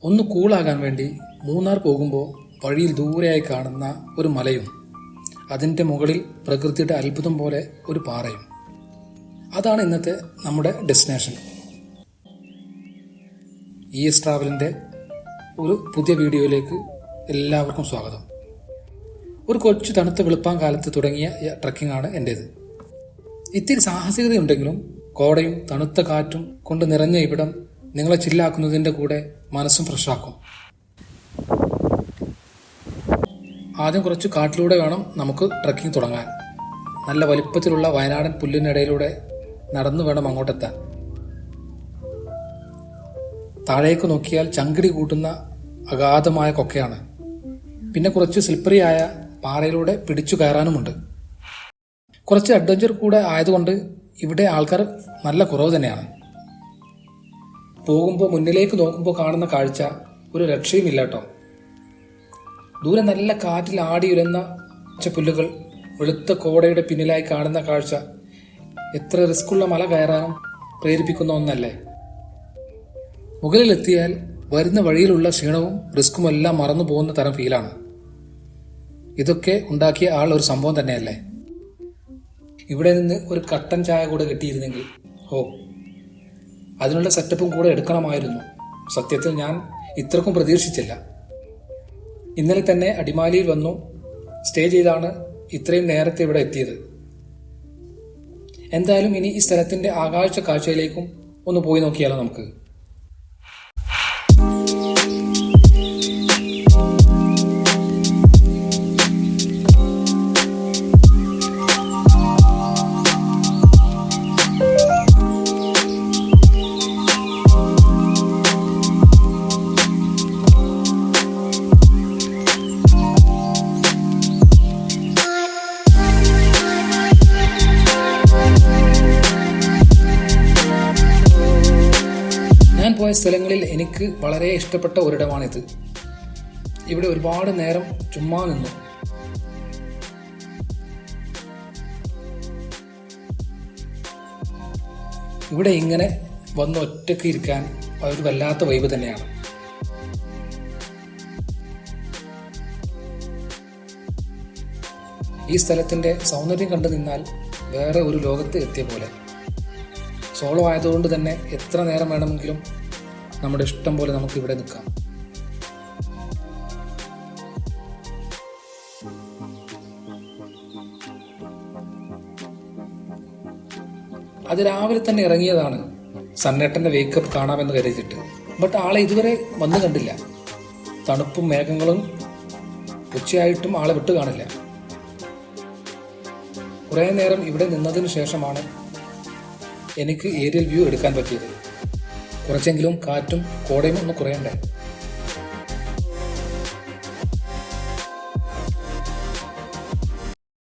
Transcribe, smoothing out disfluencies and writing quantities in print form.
ഒന്ന് കൂളാകാൻ വേണ്ടി മൂന്നാർ പോകുമ്പോൾ വഴിയിൽ ദൂരെയായി കാണുന്ന ഒരു മലയും അതിൻ്റെ മുകളിൽ പ്രകൃതിയുടെ അത്ഭുതം പോലെ ഒരു പാറയും. അതാണ് ഇന്നത്തെ നമ്മുടെ ഡെസ്റ്റിനേഷൻ. ES ട്രാവലിൻ്റെ ഒരു പുതിയ വീഡിയോയിലേക്ക് എല്ലാവർക്കും സ്വാഗതം. ഒരു കൊച്ചു തണുത്ത വെളുപ്പാൻ കാലത്ത് തുടങ്ങിയ ട്രക്കിംഗ് ആണ് എൻ്റേത്. ഇത്തിരി സാഹസികതയുണ്ടെങ്കിലും കോടയും തണുത്ത കാറ്റും കൊണ്ട് നിറഞ്ഞ ഇവിടം നിങ്ങളെ ചില്ലാക്കുന്നതിൻ്റെ കൂടെ മനസ്സും ഫ്രഷാക്കും. ആദ്യം കുറച്ച് കാട്ടിലൂടെ വേണം നമുക്ക് ട്രക്കിംഗ് തുടങ്ങാൻ. നല്ല വലിപ്പത്തിലുള്ള വയനാടൻ പുല്ലിനിടയിലൂടെ നടന്നു വേണം അങ്ങോട്ടെത്താൻ. താഴേക്ക് നോക്കിയാൽ ചങ്കിടി കൂട്ടുന്ന അഗാധമായ കൊക്കയാണ്. പിന്നെ കുറച്ച് സ്ലിപ്പറിയായ പാറയിലൂടെ പിടിച്ചു കയറാനുമുണ്ട്. കുറച്ച് അഡ്വഞ്ചർ കൂടെ ആയതുകൊണ്ട് ഇവിടെ ആൾക്കാർ നല്ല കുറവ് തന്നെയാണ്. പോകുമ്പോൾ മുന്നിലേക്ക് നോക്കുമ്പോൾ കാണുന്ന കാഴ്ച ഒരു രക്ഷയുമില്ല കേട്ടോ. ദൂരെ നല്ല കാറ്റിൽ ആടിയുരന്ന പുല്ലുകൾ, വെളുത്ത കോടയുടെ പിന്നിലായി കാണുന്ന കാഴ്ച എത്ര റിസ്ക്കുള്ള മല കയറാനും പ്രേരിപ്പിക്കുന്ന ഒന്നല്ലേ. മുകളിലെത്തിയാൽ വരുന്ന വഴിയിലുള്ള ക്ഷീണവും റിസ്ക്കുമെല്ലാം മറന്നു പോകുന്ന തരം ഫീലാണ്. ഇതൊക്കെ ഉണ്ടാക്കിയ ആൾ ഒരു സംഭവം തന്നെയല്ലേ. ഇവിടെ നിന്ന് ഒരു കട്ടൻ ചായ കൂടെ കിട്ടിയിരുന്നെങ്കിൽ അതിനുള്ള സെറ്റപ്പും കൂടെ എടുക്കണമായിരുന്നു. സത്യത്തിൽ ഞാൻ ഇത്രക്കും പ്രതീക്ഷിച്ചില്ല. ഇന്നലെ തന്നെ അടിമാലിയിൽ വന്നു സ്റ്റേ ചെയ്താണ് ഇത്രയും നേരത്തെ ഇവിടെ എത്തിയത്. എന്തായാലും ഇനി ഈ സ്ഥലത്തിന്റെ ആകാശ കാഴ്ചയിലേക്കും ഒന്ന് പോയി നോക്കിയാലോ നമുക്ക്. ഞാൻ പോയ സ്ഥലങ്ങളിൽ എനിക്ക് വളരെ ഇഷ്ടപ്പെട്ട ഒരിടമാണിത്. ഇവിടെ ഒരുപാട് നേരം ചുമ്മാ നിന്നു. ഇവിടെ ഇങ്ങനെ വന്ന് ഒറ്റയ്ക്ക് ഇരിക്കാൻ ഒരു വല്ലാത്ത വൈബ് തന്നെയാണ്. ഈ സ്ഥലത്തിന്റെ സൗന്ദര്യം കണ്ടു നിന്നാൽ വേറെ ഒരു ലോകത്ത് എത്തിയ പോലെ. സോളോ ആയതുകൊണ്ട് തന്നെ എത്ര നേരം വേണമെങ്കിലും നമ്മുടെ ഇഷ്ടം പോലെ നമുക്ക് ഇവിടെ നിൽക്കാം. അത് രാവിലെ തന്നെ ഇറങ്ങിയതാണ് സന്നേട്ടന്റെ വേക്കപ്പ് കാണാമെന്ന് കരുതിയിട്ട്. ബട്ട് ആളെ ഇതുവരെ വന്നു കണ്ടില്ല. തണുപ്പും മേഘങ്ങളും ഉച്ചയായിട്ടും ആളെ വിട്ടു കാണില്ല. കുറേ നേരം ഇവിടെ നിന്നതിന് ശേഷമാണ് എനിക്ക് ഏരിയൽ വ്യൂ എടുക്കാൻ പറ്റിയത്. കുറച്ചെങ്കിലും കാറ്റും കോടയും ഒന്ന് കുറയണ്ടേ.